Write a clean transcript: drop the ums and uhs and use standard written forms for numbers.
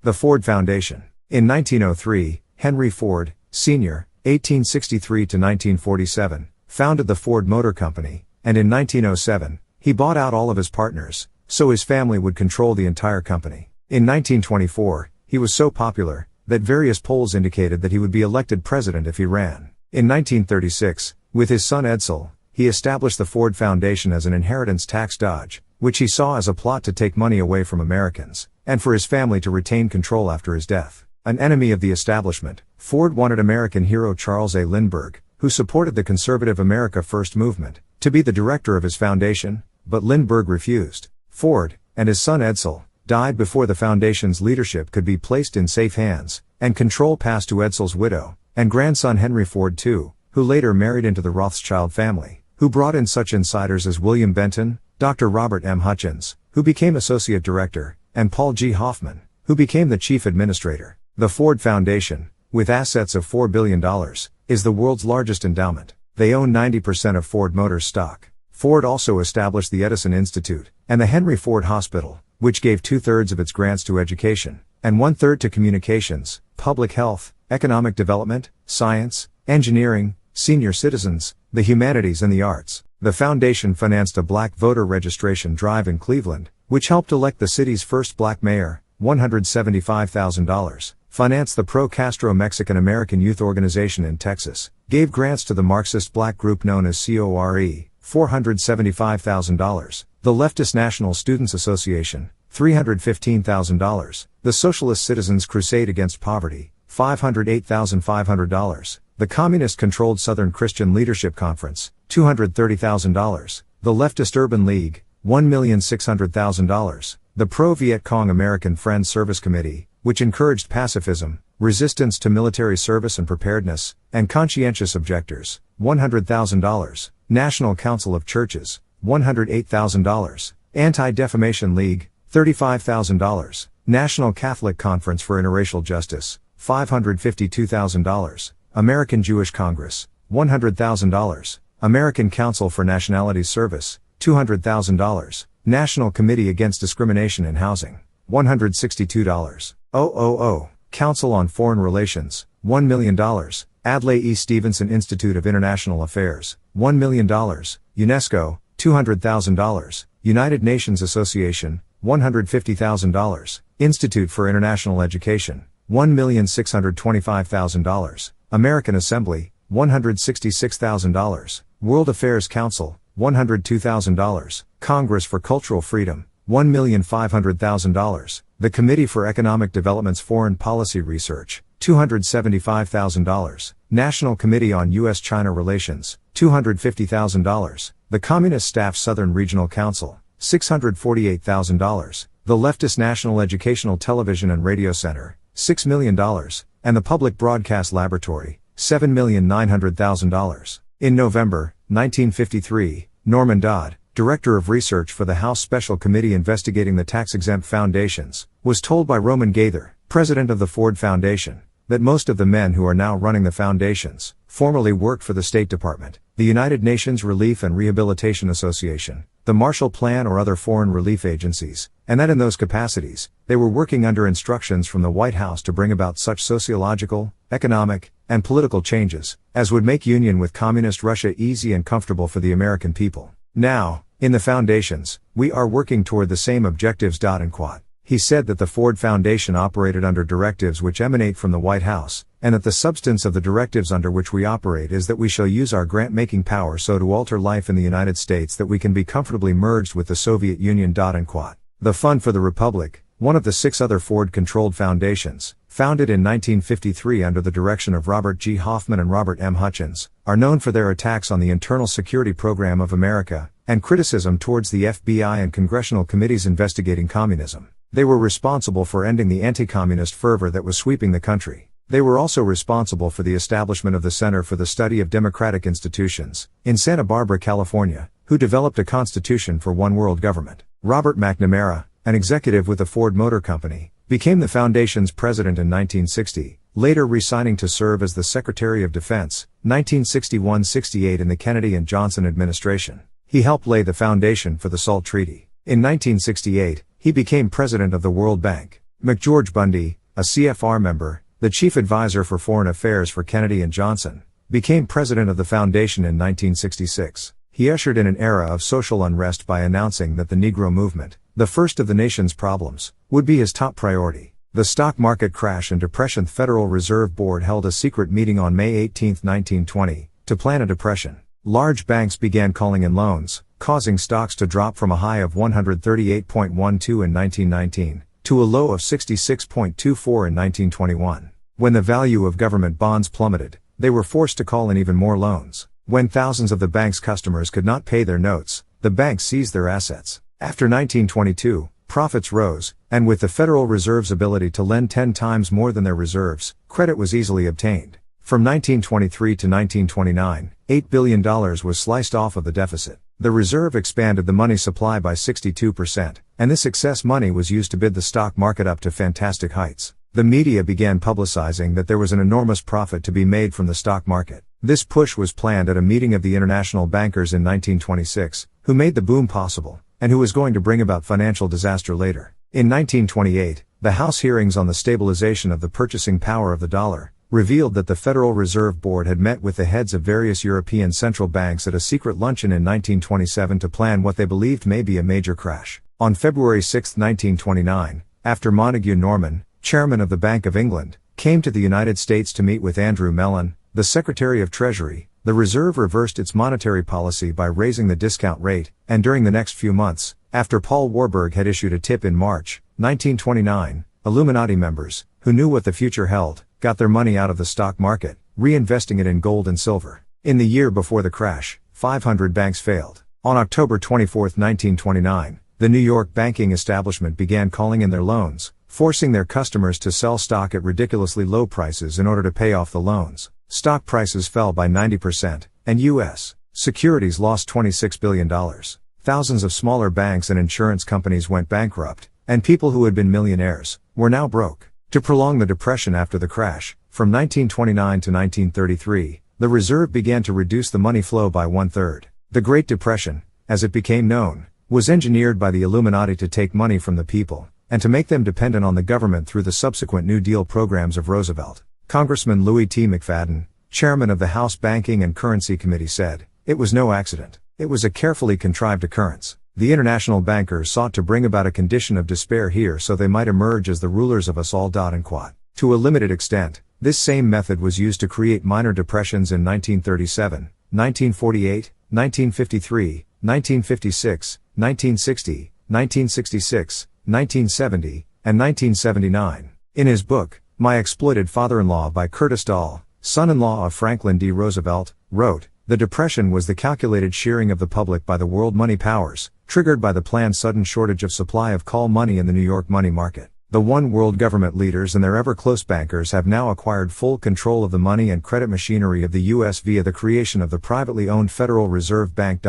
The Ford Foundation. In 1903, Henry Ford, Sr., 1863 to 1947, founded the Ford Motor Company, and in 1907, he bought out all of his partners, so his family would control the entire company. In 1924, he was so popular that various polls indicated that he would be elected president if he ran. In 1936, with his son Edsel, he established the Ford Foundation as an inheritance tax dodge, which he saw as a plot to take money away from Americans, and for his family to retain control after his death. An enemy of the establishment, Ford wanted American hero Charles A. Lindbergh, who supported the conservative America First movement, to be the director of his foundation, but Lindbergh refused. Ford, and his son Edsel, died before the foundation's leadership could be placed in safe hands, and control passed to Edsel's widow, and grandson Henry Ford II, who later married into the Rothschild family, who brought in such insiders as William Benton, Dr. Robert M. Hutchins, who became associate director, and Paul G. Hoffman, who became the chief administrator. The Ford Foundation, with assets of $4 billion, is the world's largest endowment. They own 90% of Ford Motors stock. Ford also established the Edison Institute, and the Henry Ford Hospital, which gave 2/3 of its grants to education, and 1/3 to communications, public health, economic development, science, engineering, senior citizens, the humanities and the arts. The foundation financed a black voter registration drive in Cleveland, which helped elect the city's first black mayor, $175,000, financed the pro-Castro Mexican-American Youth Organization in Texas, gave grants to the Marxist black group known as CORE, $475,000, the Leftist National Students Association, $315,000, the Socialist Citizens Crusade Against Poverty, $508,500, the Communist-controlled Southern Christian Leadership Conference, $230,000, the Leftist Urban League, $1,600,000, the Pro-Viet Cong American Friends Service Committee, which encouraged pacifism, resistance to military service and preparedness, and conscientious objectors, $100,000, National Council of Churches, $108,000, Anti-Defamation League, $35,000, National Catholic Conference for Interracial Justice, $552,000, American Jewish Congress, $100,000, American Council for Nationalities Service, $200,000, National Committee Against Discrimination in Housing, $162,000, Council on Foreign Relations, $1 million, Adlai E. Stevenson Institute of International Affairs, $1 million, UNESCO, $200,000, United Nations Association, $150,000, Institute for International Education, $1,625,000, American Assembly, $166,000, World Affairs Council, $102,000, Congress for Cultural Freedom, $1,500,000, the Committee for Economic Development's Foreign Policy Research, $275,000, National Committee on U.S.-China Relations, $250,000, the Communist Staff Southern Regional Council, $648,000, the Leftist National Educational Television and Radio Center, $6 million, and the Public Broadcast Laboratory, $7,900,000. In November 1953, Norman Dodd, Director of Research for the House Special Committee investigating the tax-exempt foundations, was told by Roman Gaither, president of the Ford Foundation, that most of the men who are now running the foundations formerly worked for the State Department, the United Nations Relief and Rehabilitation Association, the Marshall Plan or other foreign relief agencies, and that in those capacities, they were working under instructions from the White House to bring about such sociological, economic, and political changes as would make union with Communist Russia easy and comfortable for the American people. Now, in the foundations, we are working toward the same objectives. He said that the Ford Foundation operated under directives which emanate from the White House, and that the substance of the directives under which we operate is that we shall use our grant-making power so to alter life in the United States that we can be comfortably merged with the Soviet Union. The Fund for the Republic, one of the 6 other Ford-controlled foundations, founded in 1953 under the direction of Robert G. Hoffman and Robert M. Hutchins, are known for their attacks on the internal security program of America, and criticism towards the FBI and congressional committees investigating communism. They were responsible for ending the anti-communist fervor that was sweeping the country. They were also responsible for the establishment of the Center for the Study of Democratic Institutions, in Santa Barbara, California, who developed a constitution for one world government. Robert McNamara, an executive with the Ford Motor Company, became the foundation's president in 1960, later resigning to serve as the Secretary of Defense, 1961-68 in the Kennedy and Johnson administration. He helped lay the foundation for the SALT Treaty. In 1968, he became president of the World Bank. McGeorge Bundy, a CFR member, the chief advisor for foreign affairs for Kennedy and Johnson, became president of the foundation in 1966. He ushered in an era of social unrest by announcing that the Negro movement, the first of the nation's problems, would be his top priority. The stock market crash and depression. The Federal Reserve Board held a secret meeting on May 18, 1920, to plan a depression. Large banks began calling in loans, causing stocks to drop from a high of 138.12 in 1919, to a low of 66.24 in 1921. When the value of government bonds plummeted, they were forced to call in even more loans. When thousands of the bank's customers could not pay their notes, the bank seized their assets. After 1922, profits rose, and with the Federal Reserve's ability to lend 10 times more than their reserves, credit was easily obtained. From 1923 to 1929, $8 billion was sliced off of the deficit. The Reserve expanded the money supply by 62%, and this excess money was used to bid the stock market up to fantastic heights. The media began publicizing that there was an enormous profit to be made from the stock market. This push was planned at a meeting of the international bankers in 1926, who made the boom possible, and who was going to bring about financial disaster later. In 1928, the House hearings on the stabilization of the purchasing power of the dollar revealed that the Federal Reserve Board had met with the heads of various European central banks at a secret luncheon in 1927 to plan what they believed may be a major crash. On February 6, 1929, after Montague Norman, chairman of the Bank of England, came to the United States to meet with Andrew Mellon, the Secretary of Treasury, the Reserve reversed its monetary policy by raising the discount rate, and during the next few months, after Paul Warburg had issued a tip in March 1929, Illuminati members, who knew what the future held, got their money out of the stock market, reinvesting it in gold and silver. In the year before the crash, 500 banks failed. On October 24, 1929, the New York banking establishment began calling in their loans, forcing their customers to sell stock at ridiculously low prices in order to pay off the loans. Stock prices fell by 90%, and U.S. securities lost $26 billion. Thousands of smaller banks and insurance companies went bankrupt, and people who had been millionaires were now broke. To prolong the depression after the crash, from 1929 to 1933, the Reserve began to reduce the money flow by one-third. The Great Depression, as it became known, was engineered by the Illuminati to take money from the people, and to make them dependent on the government through the subsequent New Deal programs of Roosevelt. Congressman Louis T. McFadden, chairman of the House Banking and Currency Committee, said, "It was no accident. It was a carefully contrived occurrence. The international bankers sought to bring about a condition of despair here so they might emerge as the rulers of us all." To a limited extent, this same method was used to create minor depressions in 1937, 1948, 1953, 1956, 1960, 1966, 1970, and 1979. In his book, My Exploited Father-in-Law by Curtis Dahl, son-in-law of Franklin D. Roosevelt, wrote, "The Depression was the calculated shearing of the public by the world money powers, triggered by the planned sudden shortage of supply of call money in the New York money market. The one world government leaders and their ever-close bankers have now acquired full control of the money and credit machinery of the U.S. via the creation of the privately owned Federal Reserve Bank."